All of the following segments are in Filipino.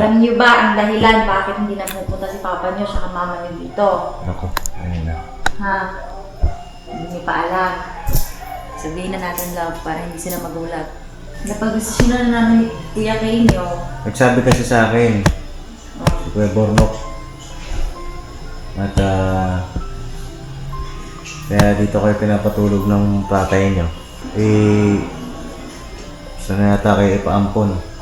Alam niyo ba ang dahilan bakit hindi na pupunta si papa niyo sa mama niyo dito? Ako, ayun na. Ha? Hindi niyo pa alam. Sabihin na natin love para hindi sila magulat. Napag-desisyonan na namin ni Kuya Kenyo. Nagsabi kasi sa akin, si Kuya Bornok. At kaya dito kayo pinapatulog ng tatay niyo. Gusto na yata kayo ipaampon.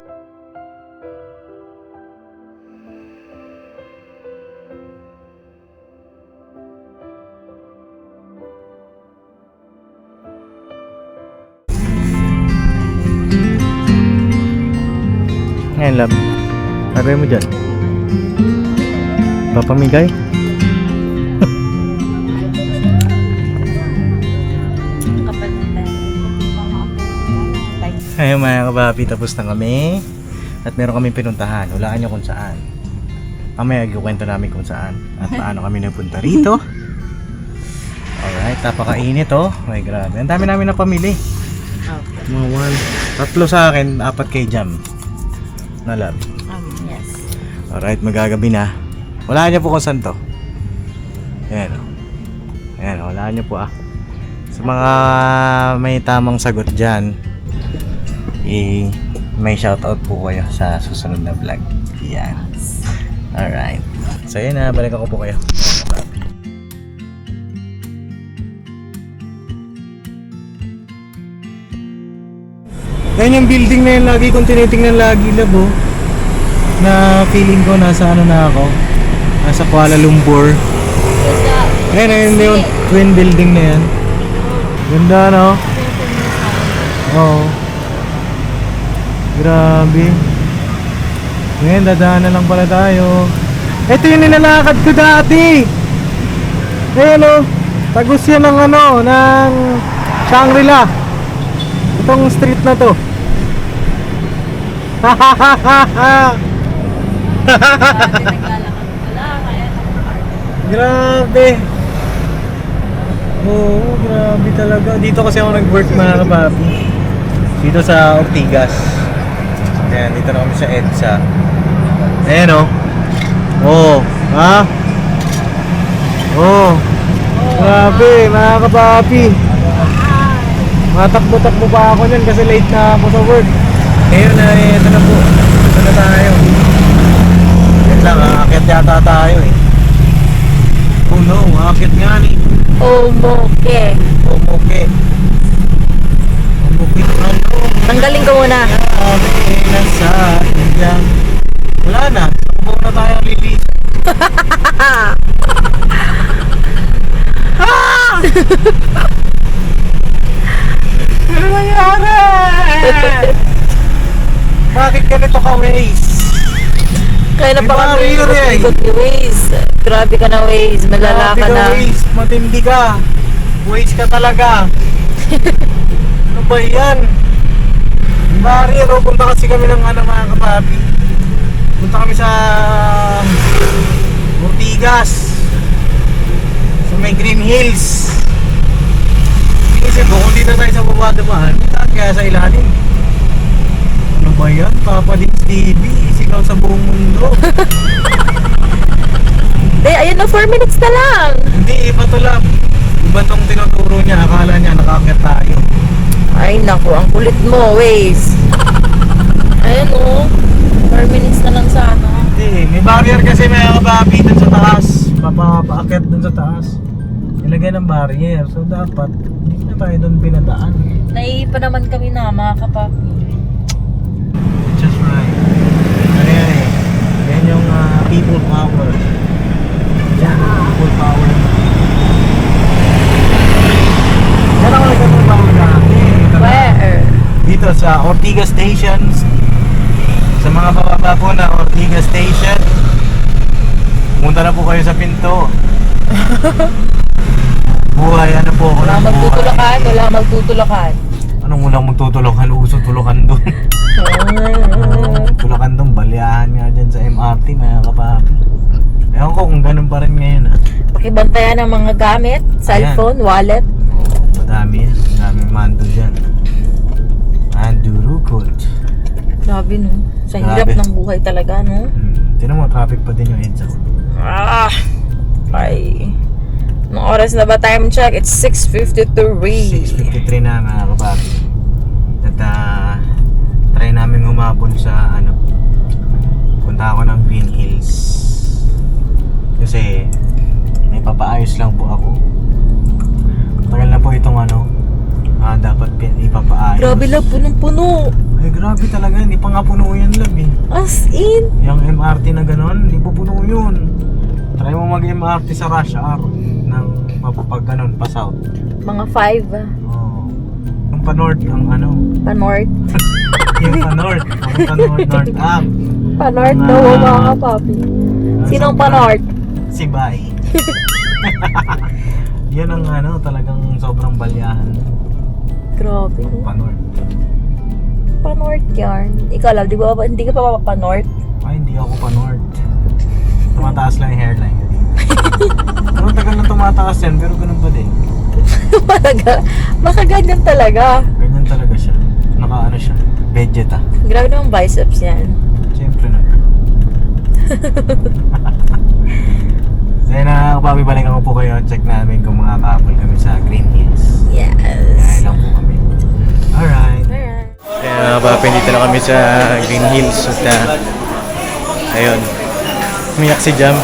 Ngayon love, lagay mo dyan. Papamigay? Ayun mga kababi, tapos na kami. At meron kami pinuntahan. Hulaan nyo kung saan. Mamaya ikwento namin kung saan. At paano kami napunta rito. Alright, napakainit oh. Ay grabe. Ang dami namin na pamili. Mga 1, 3 sa akin, 4 kay Jam. Na love. Yes. Alright, magagabi na. Walaan nyo po kung saan to. Ayan o. Ayan o, walaan nyo po ah. Sa mga may tamang sagot dyan, may shoutout po kayo sa susunod na vlog. Yan. Alright. So yun na, balik ako po kayo. Yan yung building na yun, lagi kong tinitingnan lagi labo. Na feeling ko nasa ano na ako. Nasa Kuala Lumpur. Ayan yung twin building na yan. Ganda no? Oo. Grabe. Ngayon dadaan na lang pala tayo. Ito yung nilalakad ko dati. Ayan o. Tagus yan ng ano, ng Shangri-La. Itong street na to. Grabe. Oo, grabe talaga. Dito kasi ako nag-work mga kapapi. Dito sa Ortigas. Ayan, dito na kami sa EDSA. Ayan o. Oo. Ha? Oo. Grabe, mga kapapi. Matakbo-takbo pa ako niyan kasi late na ako sa work. Ngayon na, ito na po. Ito na tayo. Yan lang, aakyat yata tayo eh. Oh no, aakyat nga ni. Omoke. Omoke. Omoke ano? Tanggalin ko muna. Sabi na sa inyan. Wala na, takbo na tayo lilis. Ano nangyari? Bakit ganito ka, Waze? Kaya na May pa kami barrier eh. ikot ni Waze. Grabe ka na Waze. Malala ka na. Waze, matindi ka. Waze ka talaga. Ano ba yan? May barrier o. Punta kasi kami ng ano mga kapapi. Punta kami sa Ortigas. Sa may Green Hills. Inisip ko kung dito tayo sa babadamaan, kaya sa ilalim. Ano ba yan? Papa Dins TV, sigaw sa buong mundo. Ayun na, 4 minutes na lang. Hindi, iba to lab. Iba tong tinuturo niya, akala niya nakakit tayo. Ay naku, ang kulit mo, Waze. Ayun o. 4 minutes na lang sana. Hindi, may barrier kasi may kababi dun sa taas. Papaakit dun sa taas. Nilagay ng barrier, so dapat hindi na tayo dun pinadaan. Naiipa naman kami na, mga kapapi. Just right. Ano yan eh? Yan yung people power. Yan, people power. Yan ako nagkatrabaho dati. Where? Dito sa Ortigas Station. Sa mga bababa po na Ortigas Station. Pumunta na po kayo sa pinto. Buhay, ano po ako Wala ng buhay. magtutulakan, wala magtutulakan. Anong walang magtutulakan? Uso tulukan doon. Tulukan doon, baliyahan nga dyan sa MRT mga kapapi. Ewan ko kung ganun pa rin ngayon Pakibantayan ng mga gamit, cellphone, wallet. Madami yan, madaming mando dyan. Mandurukot. Grabe no. Sa hirap Grabe. ng buhay talaga, no? Tinan mo, traffic pa din yung EDSA. Ah! Ay. Anong oras na ba? Time check. It's 6:53. 6:53 na mga kababi. At try namin humabon sa punta ako ng Green Hills. Kasi may papaayos lang po ako. Tagal na po itong dapat ipapaayos. Grabe lang, punong-puno. Ay grabe talaga, hindi pa nga puno yan lab eh. As in. Yung MRT na ganon, hindi po puno yun. Try mo mag-MRT sa rush hour ng mapapag ganon pa south. Mga 5. Oh. Yung pa north, ang Pa-north. yung pa north, north up. Pa-north Mga- daw mga kapapi. Sinong pa-north? Si Bay. Yan ang talagang sobrang balyahan. Grabe. Pa north. Pa-north yarn. Ikaw lang, hindi ka pa pa-north? Ay, hindi ako pa north. Tumataas lang yung hairline ko dito. Pero tagal na tumataas yan, pero ganun pa din. Baka ganyan talaga. Ganyan talaga siya. Siya. Vegeta. Grabe naman biceps yan. Siyempre na. So yun na, babalikan ko po kayo. Check namin kung makaka-apple kami sa Green Hills. Yes. Kaya lang po kami. Alright. Alright. Kaya mga papi, dito na kami sa Green Hills. At ayun, umiyak si Jam.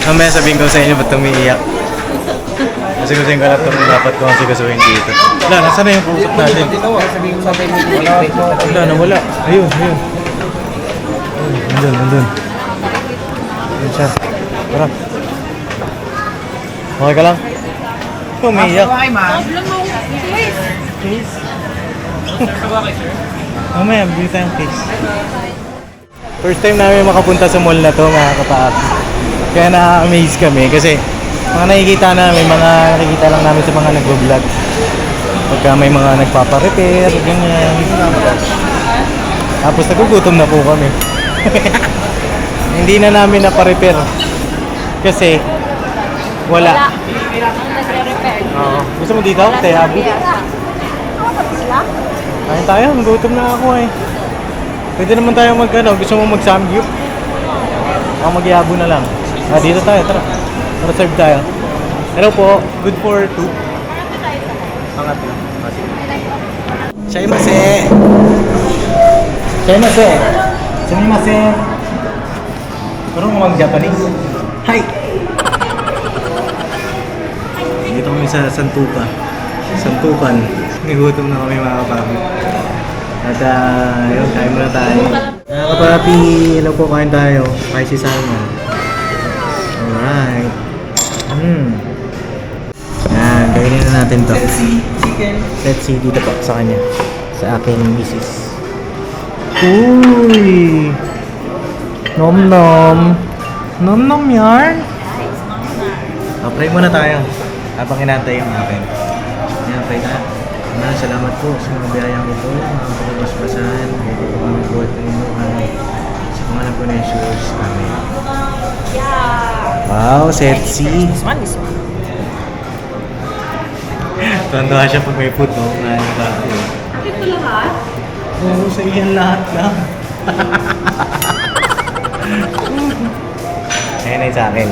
Mamaya sabihin ko sa inyo ba't umiiyak. Kasi gusto yung kalap kung dapat ko kasi kasuhin dito. Wala, nasa na yung kausap natin? Wala, nawala. Ayun. Nandun. Ayun siya. Tara. Okay ka lang? Umiiyak. Please. Mamaya, bili tayong case. First time namin makapunta sa mall na to mga kapaap. Kaya na-amaze kami kasi mga nakikita lang namin sa mga nag-vlog. Pagka may mga nagpapa-repair, ganyan. Tapos nagugutom na po kami. Hindi na namin napa-repair. Kasi wala. Oo. Gusto mo dito? Tayabu? Kain tayo, nagutom na ako eh. Pwede naman tayo gusto mo mag-samgyup? Ako mag-yabo na lang. Dito tayo, tara. Tara, serve tayo. Hello po, good for 2. Angat lang. Shaimase! Shaimase! Sumimasen! Parang mag-Japanese. Hi! Dito kami sa Santukan. Nagutom na kami mga kapapi. At yun, kain muna tayo. Mga kapapi, hello po, kain tayo. Kain si Salman. Alright. Yan, kainin na natin to. Let's see, dito po sa kanya. Sa aking misis. Uy! Nom-nom. Nom-nom yarn. Pray muna tayo. Habang inantay yung akin. Yan, pray na. Salamat po sa mga biyayang ito, mga pagkabasbasan, ito po kami buhat ng inuhan. Sa pangalan po na Jesus, Amen. Wow, sexy. Tuwan-tuwa siya pag may food, no? Bakit ko lahat? Oo, sa iyan lahat lang. Ayan ay sa akin.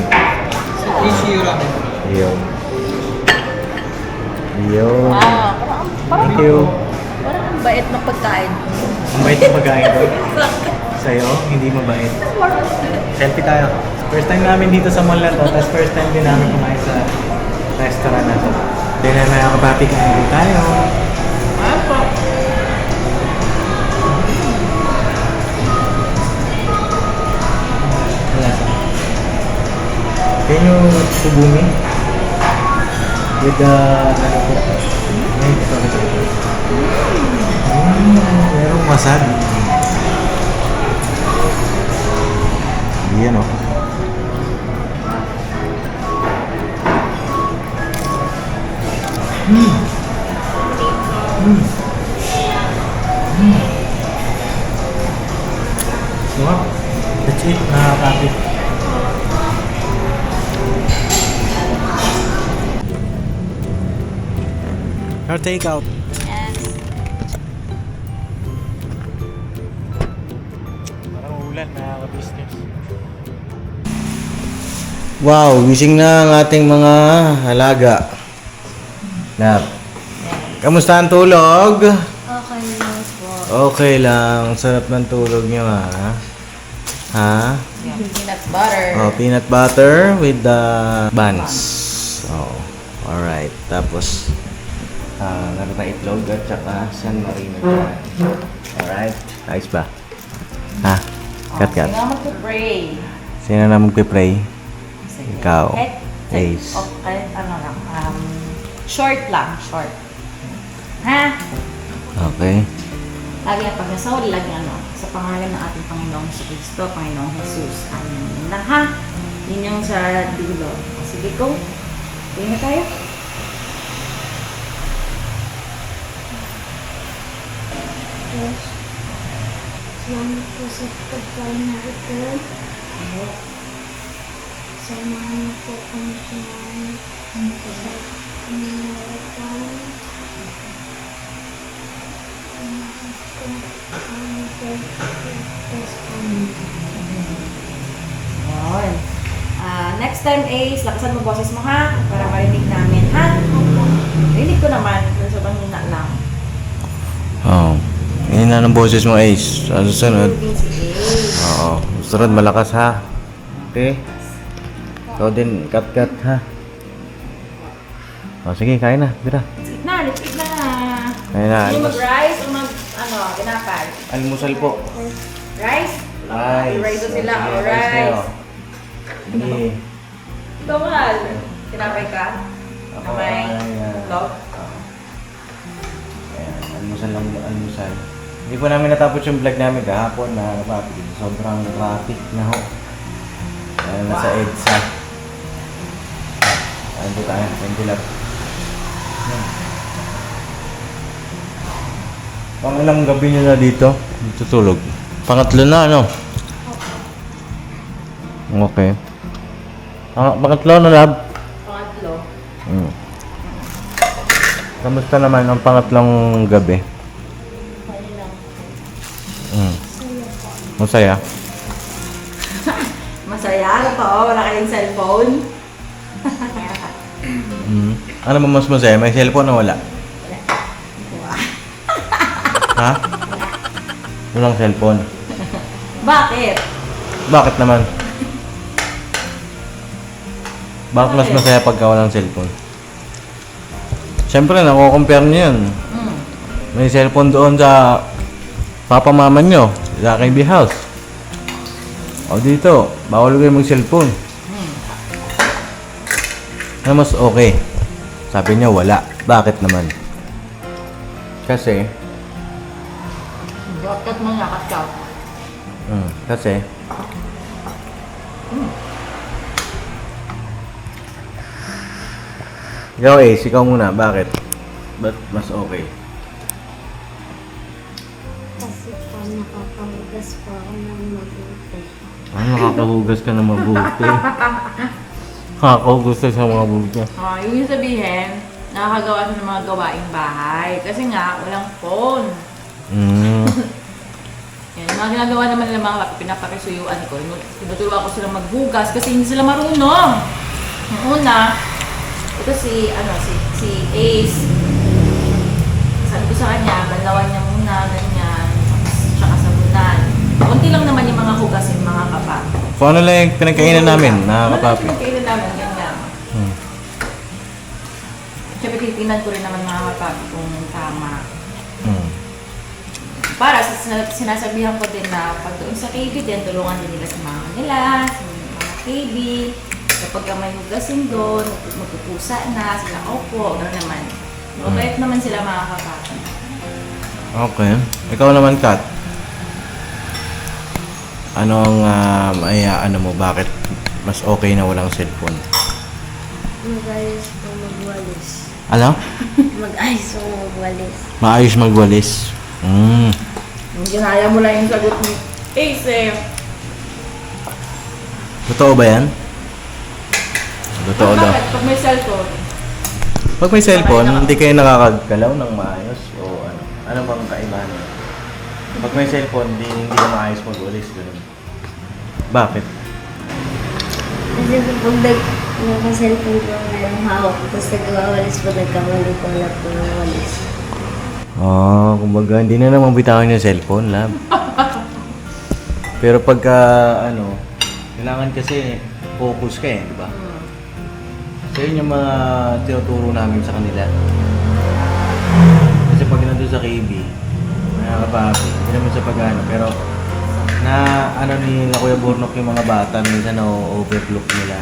Yun. Thank you. Parang ang bait ng pagkain. Ang bait ng pagkain ko. Sa'yo, hindi mabait. Selfie tayo. First time namin dito sa mall na to, tapos first time din namin kumain sa restaurant na to. Then na mga kapapi, kain din tayo. Can you subumi? With the merong wasabi. Yan o. So, that's it, nakakapit. Or take out. Yes. ulan, nakaka-business. Wow, gising na ang ating mga halaga. Nap. Kamusta ang tulog? Okay lang po. Okay lang. Sarap ng tulog niyo, ha? Ha? Peanut butter. Oh, peanut butter with the buns. Oh, alright. Tapos, meron na itlog at saka San Marino dyan. Alright. Ayos ba? Ha? Cut. Sino mag-pray? Sino na magpipray? Ikaw. Ace. Kahit ano lang. Short lang. Short. Ha? Okay. Lagi ang pag nasaw, lagi ano. Sa pangalan ng ating Panginoong Kristo, Panginoong Jesus. Amen na ha? Yun yung sa dulo. Sige ko. Tingin na tayo. Yes. Salamat po sa pagkain na ito. Samahan niyo po kami kumain sa pinangalapan. Yun. Next time, Ace, lakasan mo boses mo ha? Para marinig namin, ha? Rinig ko naman. Pero sobrang hina lang. Oh. Yun na ng boses mo, Ace. Sa susunod. Moving si Ace. Oo. Susunod, malakas ha. Okay? Ikaw din, cut ha. Oh, sige, kain na. Tira. Let's eat na, let's eat na. Kain na. Hindi mag-rice o ginapay? Almusal po. Rice? Rice. Rice daw sila. Sige, O, rice rice. kayo. Sige. Ito, mahal. Tinapay ka? Ako Na may ay, vlog? Ayan, almusal lang, almusal. Hindi po namin natapos yung vlog namin kahapon na papi. Sobrang traffic na ho. Nasa EDSA. Ayun po tayo, ventilab. Pang ilang gabi nyo na dito? Tutulog. Pangatlo na, ano? Okay. Pangatlo na, lab? Pangatlo. Kamusta naman ang pangatlong gabi? Masaya. Masaya. Ano pa, oh? Wala kayong cellphone? Ano ba mas masaya? May cellphone o wala? Ha? Walang cellphone. Bakit? Bakit naman? Bakit mas masaya pagka walang cellphone? Siyempre, nako-compare niyo yun. May cellphone doon sa papa mama nyo, sa KB house. O dito, bawal kayo mag-cellphone. Ano mas okay? Sabi niya wala. Bakit naman? Kasi, Bakit mo nakat ka? kasi, ikaw Ace, ikaw muna. Bakit? Ba't mas okay? Kasi po nakakahugas po ako ng mabuti. Nakakahugas ka na mabuti. Nakakahugas ka sa mga mabuti. Yung sabihin, nakakagawa siya ng mga gawaing bahay. Kasi nga, walang phone. Yan, yung mga ginagawa naman ng mga pinapakisuyuan ko. Tinuturuan ko silang maghugas kasi hindi sila marunong. Yung una, ito si Ace. Sabi ko sa kanya, banlawan niya muna, ganyan. Tsaka sabunan. Kunti lang naman yung mga hugasin, mga kapa. Kung ano lang yung pinagkainan namin, nakakapapi. Ano lang pinagkainan namin, ganyan. Siyempre, titignan ko rin naman mga kapapi kung tama. Para sinasabihan ko din na pag doon sa KB din, tulungan din nila sa mga nila, sa mga KB. Kapag ka may hugasin doon, magpupusa na, sila opo, gano'n naman. Mabait naman sila mga kapapi. Okay. Ikaw naman, Kat. Ano ang ano mo, bakit mas okay na walang cellphone? Mag-ayos po magwalis. Ano? Mag-ayos po magwalis. Maayos magwalis. Ginaya mo lang yung sagot ni Ace eh. Totoo ba yan? Totoo daw. Bakit? Pag may cellphone, Pag may cellphone, hindi kayo nakakagalaw ng maayos o ano? Ano bang kaibahan niya? Pag may cellphone, hindi na maayos magwalis. Ganun. Bakit? Kasi pag naka-cellphone ko merong hawak, tapos nagwawalis po, nagkamali ko lang po yung walis. Kumbaga, hindi na naman bitawan yung cellphone, lab. Pero pagka, kailangan kasi focus ka di ba? So, yun yung mga tinuturo namin sa kanila. Kasi pag nandun sa KB, nakakapapi, hindi naman sa pag-ano, pero ni Kuya Bornok yung mga bata, minsan na-overlook nila.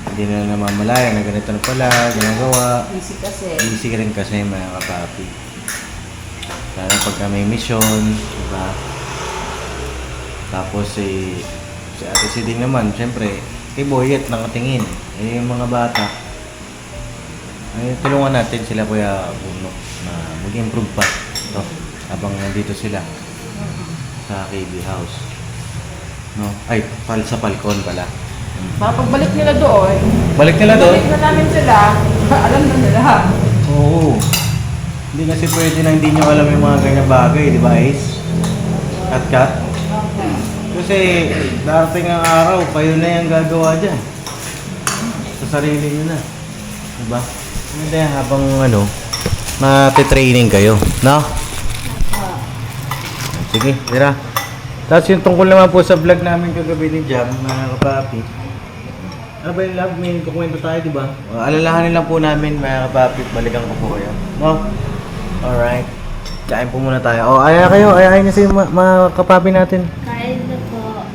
Hindi na namamalaya na ganito na pala, ginagawa. Easy kasi. Easy rin kasi mga kapapi. Lalo pagka may mission, diba? Tapos si Ate Siding naman, syempre, kay Boyet nakatingin. Yung mga bata, tulungan natin sila Kuya Bornok na mag-improve pa. Ito, habang nandito sila sa KB House. No? Ay, sa Falcon pala. Pagbalik nila doon, Balik nila doon? balik na namin sila, alam na nila. Oo. Hindi kasi pwede na hindi nyo alam yung mga ganyang bagay, di ba, Ace? Cut. Kasi darating ang araw, kayo na yung gagawa dyan. Sa sarili nyo na. Di ba? Hindi, habang matitraining kayo. No? Sige, tira. Tapos yung tungkol naman po sa vlog namin kagabi ni Jam, mga kapapi. Ano ba yung love? May kukwento tayo, di ba? Alalahanin lang po namin, mga kapapi. Balikan ko po kayo. No? Alright. Kain po muna tayo. Ayayin niyo si mga kapapi natin. Kain na po.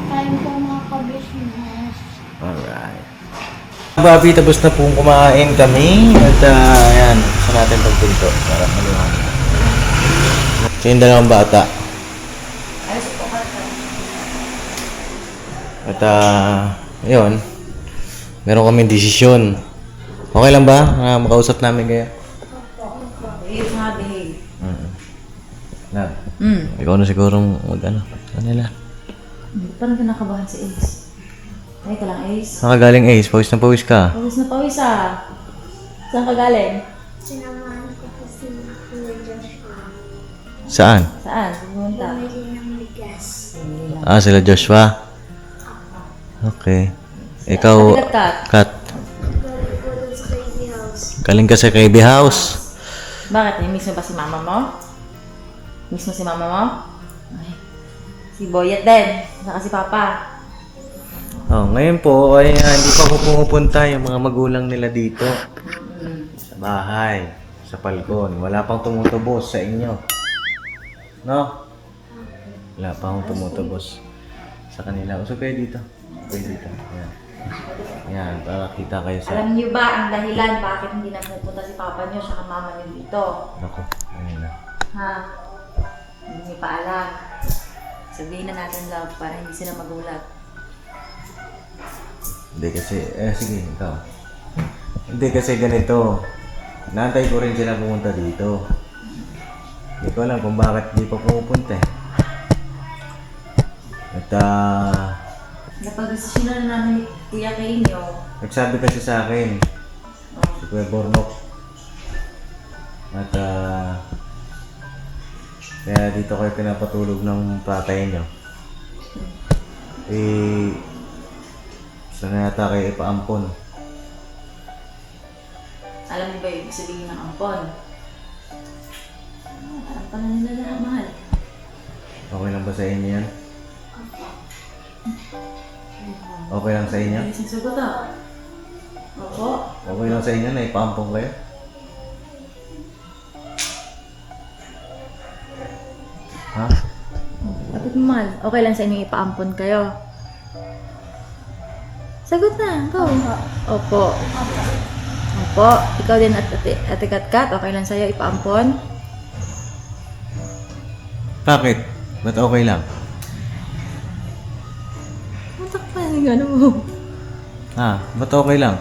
Kain po mga ka-business. Alright. Kapapi, tapos na pong kumain kami. At ayan, sa natin pagpinto. Para maliwanag. So yung dalawang bata. At ayun, meron kaming desisyon. Okay lang ba na makausap namin kayo? Behave nga, behave. Na, ikaw na sigurong kanila. Parang kinakabahan si Ace. Ay ka lang, Ace. Nakagaling Ace, pawis na pawis ka. Pawis na pawis ah. Saan ka galing? Sinamahan ko po si Kuya Joshua. Saan? Saan? Pumunta. Bumili ng bigas. Sila Joshua. Okay. Ikaw, Kat. Galing po dun sa KB house. Galing ka sa KB House. Bakit? Miss mo ba si mama mo? Miss mo si mama mo? Ay. Si Boyet din. Saka si Papa. Ngayon po ay hindi pa po pumupunta yung mga magulang nila dito. Sa bahay. Sa Falcon. Wala pang tumutubos sa inyo. No? Wala pang tumutubos sa kanila. Usap kayo dito. Dito. Ayan. Ayan, para kita kayo sa... Alam niyo ba ang dahilan bakit hindi napupunta si Papa niyo saka mama niyo dito? Naku, ayun na. Ha? Hindi niyo pa alam. Sabihin na natin lang para hindi sila magulat. Hindi kasi, sige, ikaw. Hindi kasi ganito. Naantay ko rin sila pumunta dito. Hindi ko alam kung bakit di pa pumupunta eh. At Napag-desisyonan na namin ni Kuya Kenyo. nagsabi kasi sa akin, si Kuya Bornok. At kaya dito kayo pinapatulog ng tatay nyo. Sana yata kayo ipaampon. Alam niyo ba yung ibig sabihin ng ampon? Alam pala nila lahat, mahal. Okay lang ba sa inyo yan? Okay lang sa inyo? Isang sagot ah. Opo. Okay lang sa inyo na ipaampon kayo? Ha? Dapat mahal. Okay lang sa inyo ipaampon kayo. Sagot na. Go. Opo. Opo. Ikaw din at Ate Katkat. Okay lang sa'yo ipaampon? Bakit? Ba't okay lang? Matak pa yung gano'n mo. Ba't okay lang?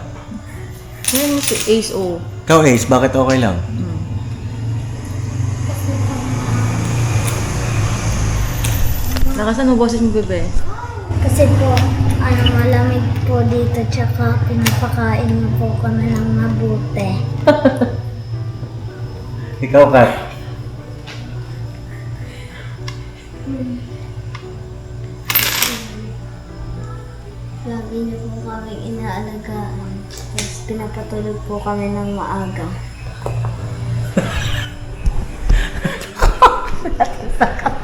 Ngayon mo si Ace O. Ikaw Ace, bakit okay lang? Nakasan mo boses mo, bebe? Kasi po, malamig po dito, tsaka pinapakain niyo po kami ng mabuti. Ikaw Kat? Lagi niyo po kami inaalagaan. Tapos pinapatulog po kami ng maaga.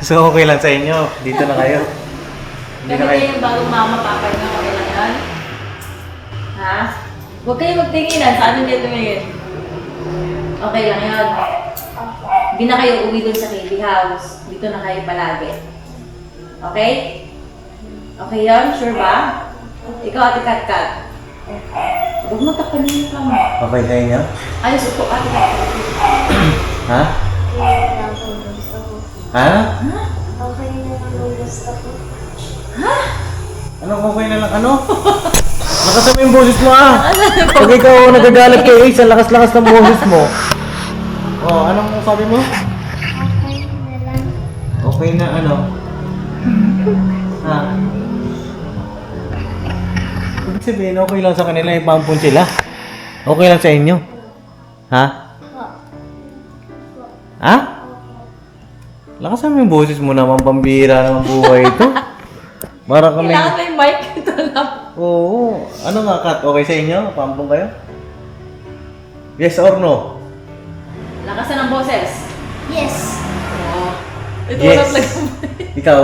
So, okay lang sa inyo. Dito na kayo. Hindi Kasi na kayo. kayo yung bagong mama, papa na okay lang yan? Ha? Huwag kayo magtinginan. Sa ano niya tumingin? Okay lang yun. Hindi na kayo uwi dun sa KB house. Dito na kayo palagi. Okay? Okay yun? Sure ba? Ikaw, Ate Kat-Kat. Huwag mo tapanin ka mo. Okay sa inyo? Ayos, upo, Ate Kat-Kat. Ha? Okay na lang po gusto ko. Ha? Okay na lang po gusto ko. Ano okay na lang? Ano? Nakasama yung boses mo Pag ikaw nagagalit kay Ace, ang lakas-lakas ng boses mo. Oh, anong sabi mo? Okay na lang. Okay na ano? Ha? Ibig sabihin, okay lang sa kanila, ipampun sila. Okay lang sa inyo. Ha? Ha? Lakasan mo yung boses mo naman, pambira ng buhay ito. Para kami... Kailangan mo yung mic. Ito lang. Oo. Ano nga, Kat? Okay sa inyo? Pampun kayo? Yes or no? Lakasan ng boses. Yes. Oo. Ito Yes. wala talaga. Ikaw?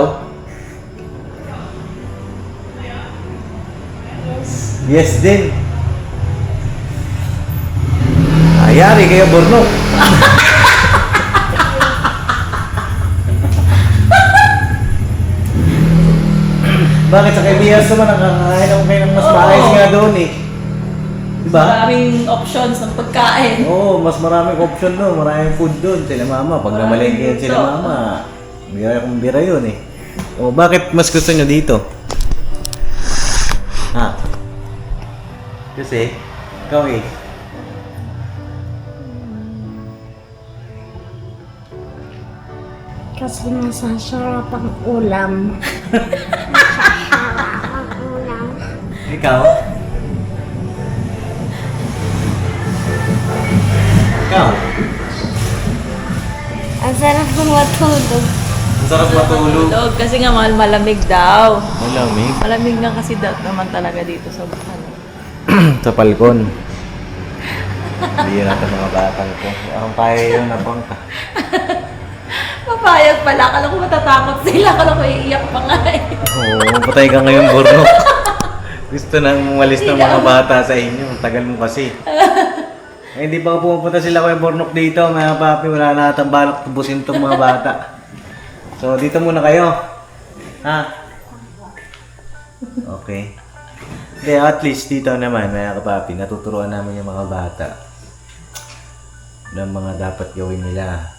Yes. Yes din. Ayari kayo, Borno. Bakit sa kaibigan naman nakakain ako kayo ng mas Oo. maayos nga doon eh? Diba? Maraming options ng pagkain. Oo, mas maraming option doon, maraming food doon. Sila mama, pag Maraming namalengke yan food sila doon. mama, bira kong bira yun eh. O, bakit mas gusto nyo dito? Ha? Kasi, ikaw eh. Kasi masasarap ang ulam. Masasarap ang ulam. Ikaw? Ikaw? Ang sarap ng matulog. Ang sarap matulog. Tulog kasi nga malamig daw. Malamig. Malamig nga kasi daw naman talaga dito sa ano. Sa palkon. Hindi natin mga batang ko. Ang kaya yun na bangka. Papayag pala. Akala ko matatakot sila. Akala ko iiyak pa nga eh. Oo, patay ka ngayon, Borno. Gusto nang umalis ng mga bata sa inyo. Ang tagal mo kasi. Eh, hindi pa pumunta sila kay Bornok dito, mga papi. Wala na natang balak tubusin tong mga bata. So, dito muna kayo. Ha? Okay. Hindi, at least dito naman, mga kapapi, natuturuan namin yung mga bata ng mga dapat gawin nila.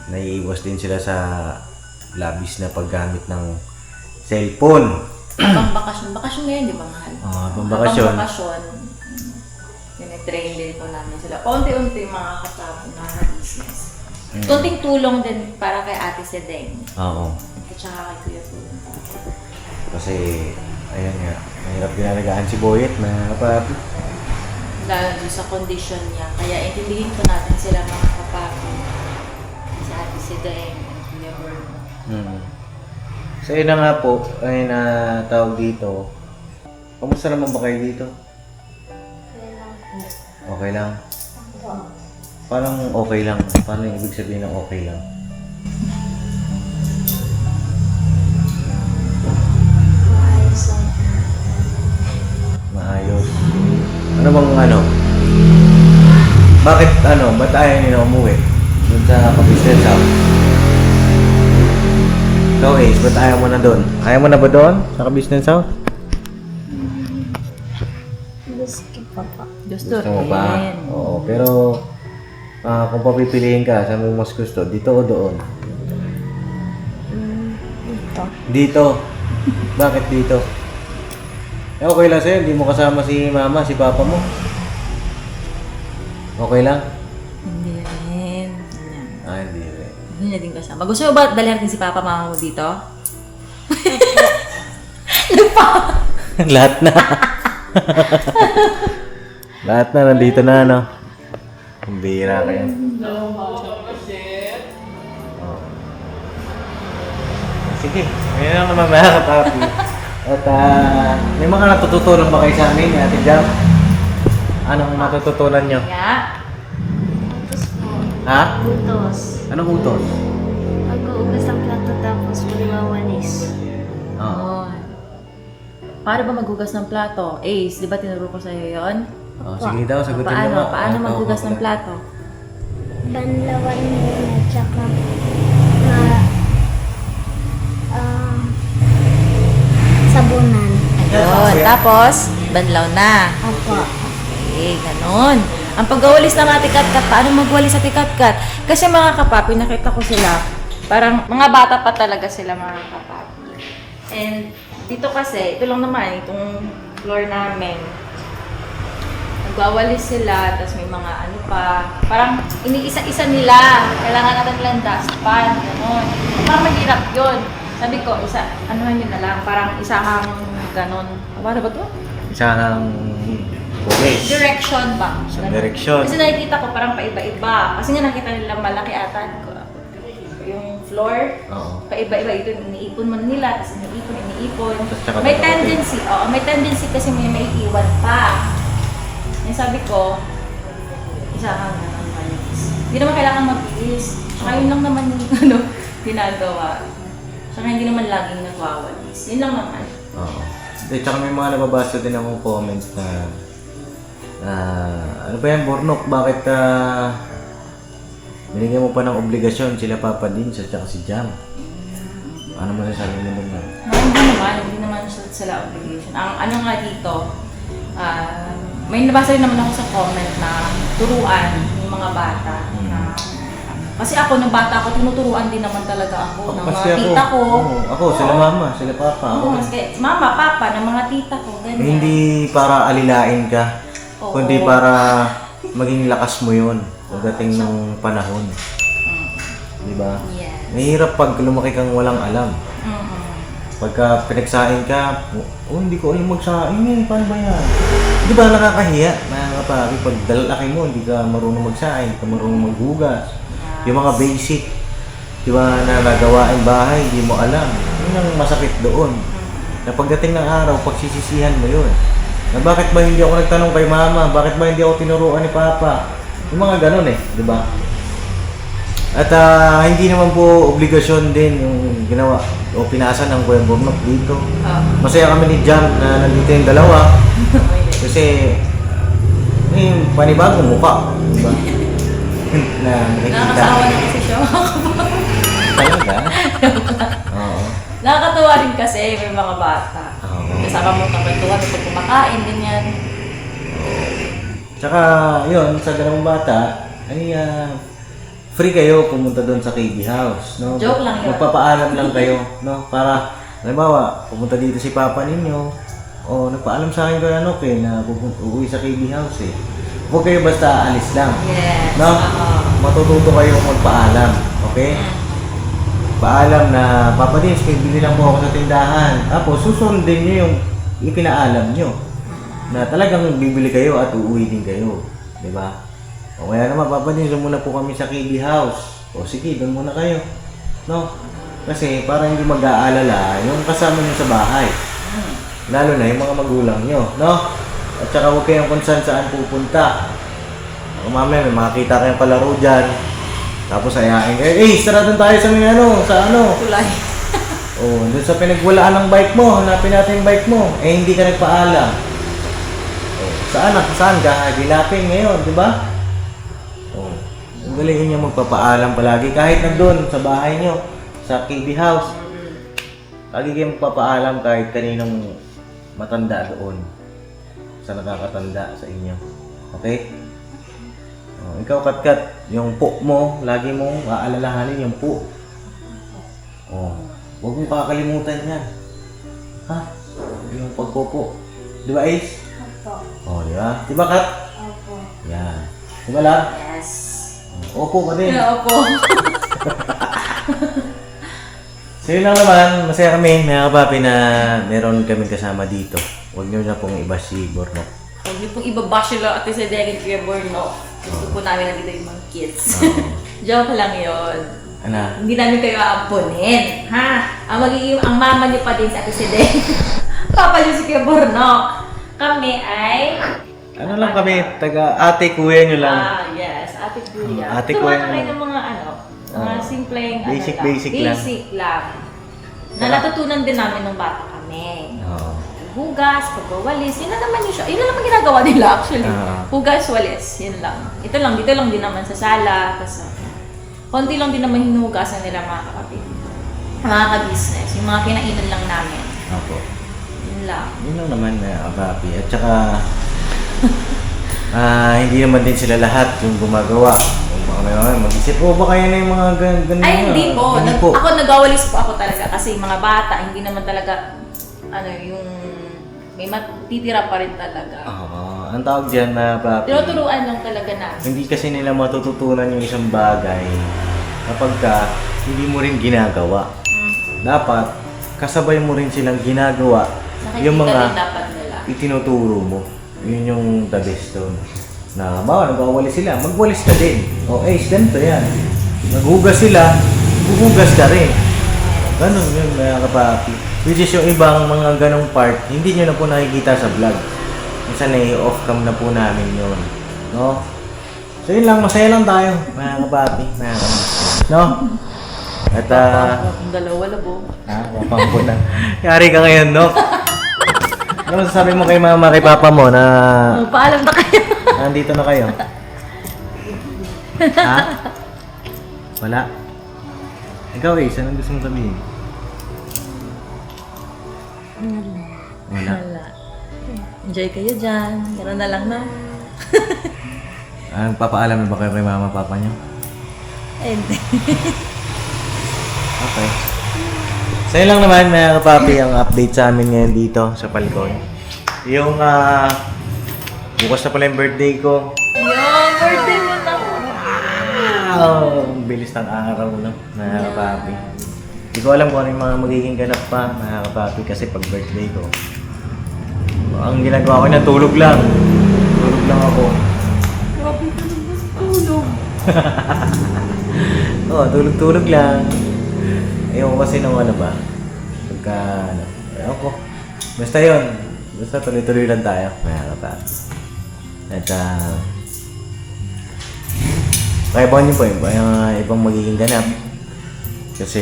Naiiwas din sila sa labis na paggamit ng cellphone. Habang bakasyon. Bakasyon ngayon, di ba mahal? Habang bakasyon. Habang bakasyon, tinitrain din ko namin sila. Unti-unti mga kasama na business. Kunting tulong din para kay Ate Sedeng. Oo. At saka kay Kuya Tulong. Kasi, ayan nga, mahirap ginalagaan si Boyet, mga kapapi. Lalo doon sa condition niya. Kaya intindihin ko natin sila mga kapatid. Si Ate Sedeng and Kuya Berno. So, yun na nga po, ay na tawag dito. Kamusta naman ba kayo dito? Okay lang? Parang okay lang. Paano yung ibig sabihin ng okay lang? Maayos lang. Maayos. Ano bang ano? Bakit ano? Ba't ayaw nila umuwi? Doon sa ka-business house? Ikaw Ace, ba't ayaw mo na doon? Ayaw mo na ba doon? Sa ka-business house? Gusto pa pa. Gusto Gusto mo pa? rin. Oo, pero kung papipiliin ka, saan mo mas gusto? Dito o doon? Ito. Dito. Bakit dito? Eh, okay lang sa'yo, hindi mo kasama si mama, si papa mo. Okay lang? Hindi rin. Ayan. Hindi rin. Hindi na din kasama. Gusto mo ba dalhin natin si Papa Mama mo dito? Lahat na. Lahat na, nandito na, no? Ang bira kayo. Oh. Sige, ngayon lang naman mga kapapi. At may mga natututunan ba kayo sa amin, Ate Jam? Anong matututunan nyo? Nga. Tapos po, Ha? utos. Anong utos? Mag-uugas ng plato tapos magwawalis. Oo. Paano ba maghugas ng plato? Ace, di ba tinuro ko sa'yo yun? Oh, sige daw, sagutin mo nga. Paano Oo, maghugas ng oo. plato? Banlawan muna, tsaka sabunan. Ayun. Tapos, banlaw na. Opo. Okay, ganun. Ang pagwawalis ng ate Katkat, paano magwalis ate Katkat? Kasi mga kapapi, nakita ko sila, parang mga bata pa talaga sila mga kapapi. And dito kasi, ito lang naman, itong floor namin. Nagwawalis sila, tapos may mga ano pa, parang iniisa-isa nila. Kailangan natin lang dustpan, gano'n. Parang mahirap yun. Sabi ko, anuhan nyo na lang, parang isahang gano'n. Ano ba to? Isang buwis. Direction ba? Sa Ganun. direksyon. Kasi nakikita ko parang paiba-iba. Kasi nga nakita nila malaki ata yung floor. Oo. Paiba-iba. Ito iniipon man nila, tapos iniipon. Tapos tsaka May tatapin. tendency, may tendency kasi may maiiwan pa. Yung sabi ko, isahan na ng malis. Hindi naman kailangan mabilis. Tsaka yun lang naman yung ginagawa. Tsaka hindi naman laging nagwawalis. Yun lang naman. Oo. Tsaka may mga nababasa din akong comments na ano ba yan, Bornok? Bakit binigyan mo pa ng obligasyon sila Papa Dins at saka si Jam? Ano mo sasabi mo naman? Hindi naman sila obligation. Ang ano nga dito, may nabasa rin naman ako sa comment na turuan yung mga bata. Na, kasi ako, nung bata ako, tinuturuan din naman talaga ako ng mga tita ko. Ako, sila mama, sila papa. Oo, kasi mama, papa, ng mga tita ko, ganyan. Hindi para alilain ka, Oo. kundi para maging lakas mo yun pagdating ng panahon. Di ba? Yes. Mahirap pag lumaki kang walang alam. Mm-mm. Pagka pinagsain ka, hindi ko alam magsain eh, paano ba yan? Di ba nakakahiya? Nakakapagi, pag dalaki mo, hindi ka marunong magsain, hindi ka marunong maghugas. Yung mga basic, di ba, na nagawain bahay, hindi mo alam. Yun ang masakit doon. Na pagdating ng araw, pagsisisihan mo yun. Na bakit ba hindi ako nagtanong kay mama? Bakit ba hindi ako tinuruan ni papa? Yung mga ganun eh, di ba? At hindi naman po obligasyon din yung ginawa o pinasa ng Kuya Bornok dito. Masaya kami ni Jam na nandito yung dalawa. Kasi may panibagong mukha, di ba? Na nakikita. Nakakasawa na kasi siya. Talaga? Oo. Nakakatuwa rin kasi may mga bata. Oo. Kasama mo kakwentuhan pag kumakain, ganyan. Tsaka, yun, sa dalawang bata, ay free kayo pumunta doon sa KB House, no? Joke lang yun. Magpapaalam lang kayo, no? Para, halimbawa, pumunta dito si Papa ninyo, o nagpaalam sa akin kaya Nok na uuwi sa KB House eh. Huwag kayo basta alis lang. Yes. No? Matututo kayong magpaalam, okay? Paalam na, Papa Dins, may bili lang po ako sa tindahan. Tapos, susundin nyo yung ipinaalam nyo. Na talagang bibili kayo at uuwi din kayo. Diba? O kaya naman, Papa Dins, doon muna po kami sa KB House. O sige, doon muna kayo. No? Kasi para hindi mag-aalala yung kasama nyo sa bahay. Lalo na yung mga magulang nyo. No? At saka huwag kayong concern saan pupunta. Kung mamaya may makakita kayong palaro dyan. Tapos ayain kayo, tara doon tayo sa Tulay. doon sa pinagwalaan ng bike mo, hanapin natin yung bike mo. Hindi ka nagpaalam. Saan ka? Hagilapin ngayon, di ba? Ang galing nyo magpapaalam palagi. Kahit nandun sa bahay nyo, sa KB House. Lagi kayo magpapaalam kahit kaninong matanda doon. Sa nakakatanda sa inyo. Okay? Ikaw, Katkat, yung po mo, lagi mong aalalahanin yung po. Huwag mong kakalimutan yan. Ha? Yung pagpopo. Di ba, Ace? Opo. Di ba? Di ba, Kat? Opo. Yan. Di ba lang? Yes. Opo ka din. Opo. So yun lang naman, masaya kami, mga kapapi, na meron kami kasama dito. Huwag nyo na pong iba si Bornok. Huwag niyo pong ibabash yung ate sa Derek Kuya Borno. Gusto po namin nandito yung mga kids. Joke lang yun. Ano? Hindi namin kayo aampunin. Ha? Ang mama niyo pa din sa ate si Derek. Papa niyo si Kuya Borno. Kami ay... Ano lang kami, taga ate kuya nyo lang. Yes. Ate Kuya. Ate Tuwa Kuya na kayo naman. ng mga mga simpleng... Basic, lang. basic lang. Basic lang. Na natutunan din namin nung bata kami. Oo. Hugas, pagwawalis, yun na naman yung yun na naman ginagawa nila actually. Hugas, walis, yun lang. Ito lang, dito lang din naman sa sala. Tapos, konti lang din naman hinuhugasan nila mga kapatid. Mga ka-business, yung mga kinainan lang namin. Opo. Yun lang. Yun lang naman na kapapi. At saka, hindi naman din sila lahat yung gumagawa. Kung baka may mga mag-isip, baka yan na yung mga ganun. Ay, hindi po. Hindi po. Ako nagawalis po ako talaga kasi mga bata, hindi naman talaga, yung may matitira pa rin talaga. Oo. Ang tawag dyan na papi. Tinuturuan lang talaga na. Hindi kasi nila matututunan yung isang bagay kapag hindi mo rin ginagawa. Dapat, kasabay mo rin silang ginagawa yung Nakikita mga din dapat nila. itinuturo mo. Yun yung the best doon. Na, bawa, nagwawalis sila, magwalis ka din. O, ganito yan. Naghugas sila, huhugas ka rin. Ganun yun, mga kapapi. Which is yung ibang mga ganong part, hindi nyo na po nakikita sa vlog. Minsan off cam na po namin yun. No? So yun lang, masaya lang tayo, mga kapapi. Mga kapapi. No? At, Ang dalawa labo. wapang na. Yari ka ngayon, no? Ano sasabi mo kay mama, kay papa mo na Paalam na kayo. nandito na kayo? Ha? Wala? Ikaw anong gusto mong sabihin? Wala. Wala. Enjoy kayo dyan. Gano'n na lang na. Papaalam na ba kayo kay mama, papa nyo? Ay, hindi. Okay. Sa'yo lang naman, mga kapapi, ang update sa amin ngayon dito sa Palcon. Yung, bukas na pala yung birthday ko. Yung birthday mo na. Wow! Ang bilis ng araw, no? Mga kapapi. Hindi ko alam kung ano yung mga magiging ganap pa, mga kapapi, kasi pag birthday ko. Ang ginagawa ko na, tulog lang. Tulog lang ako. Grabe ka naman. Tulog. Oo, tulog-tulog lang. Ayoko kasi nung ano ba, pagka, ayaw ko. Basta yun, basta tuloy-tuloy lang tayo, mga kapapi. At, kaya ba niyo po yung ibang magiging ganap? Kasi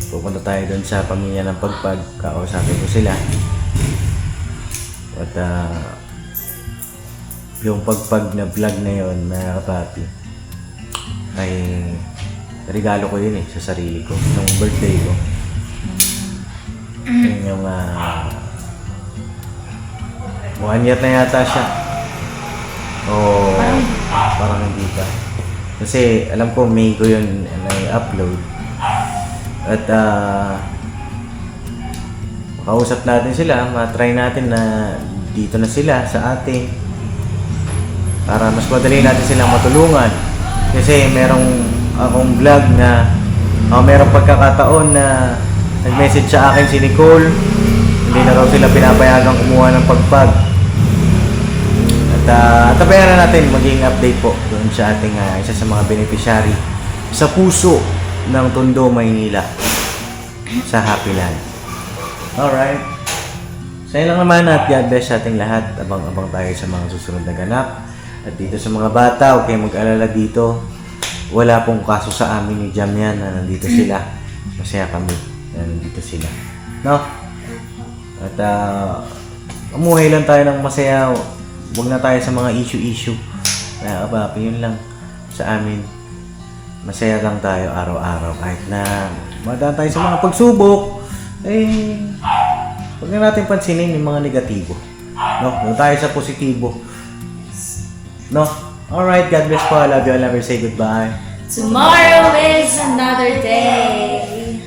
pupunta tayo doon sa pamilya ng Pagpag, kausapin ko sila. At yung Pagpag na vlog na yun, mga kapapi, ay regalo ko yun sa sarili ko, nung birthday ko. Yun yung 1 year na yata siya. O parang hindi pa. Kasi alam ko May ko yun na-upload. At makausap natin sila, matry natin na dito na sila sa atin para mas madali natin silang matulungan. Kasi merong akong vlog na merong pagkakataon na nag-message sa akin si Nicole, hindi na raw sila pinapayagang kumuha ng Pagpag. At tabayaran natin maging update po doon sa ating isa sa mga beneficiary sa puso ng Tondo, Maynila sa Happy Land. Alright. Sa'yo lang naman at God bless sa ating lahat. Abang-abang tayo sa mga susunod na ganap. At dito sa mga bata, huwag kayong mag-alala dito. Wala pong kaso sa amin ni Jam yan na nandito sila. Masaya kami na nandito sila. No? At umuhay lang tayo ng masaya. Huwag na tayo sa mga issue-issue. Kaya kapapi, yun lang sa amin. Masaya lang tayo araw-araw. Kahit na madaan tayo sa mga pagsubok, huwag na natin pansinin yung mga negatibo. No? Huwag tayo sa positibo. No? Alright, God bless po. I love you. I'll never say goodbye. Tomorrow is another day.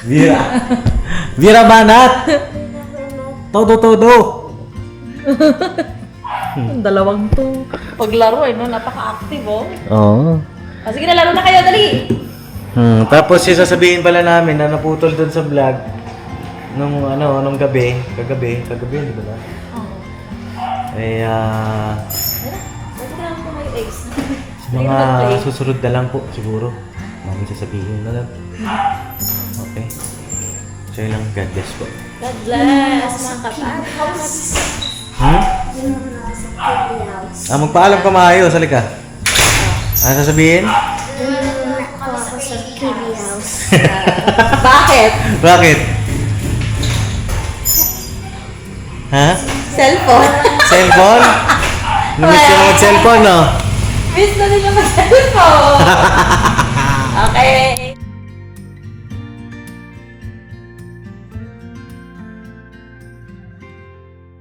Vira! Vira Banat! Todo! Dalawang to. Paglaro napaka-active Oo. Sige na, laro na kayo, dali! Tapos sasabihin pala namin na naputol dun sa vlog nung gabi, kagabi, di ba? Pwede na lang po may eggs. Sa mga susunod na lang po siguro. Mami sasabihin na lang. Okay. So yun lang, God bless po. God bless, mga kapatid. Hmm? Doon naman ako sa TV house. Magpaalam ka maayos, halika. Ano sasabihin? Doon naman ako sa TV house. Bakit? Bakit? Ha? Cellphone. Cellphone? Namiss ko na mag-cellphone, no? Miss na din naman cellphone.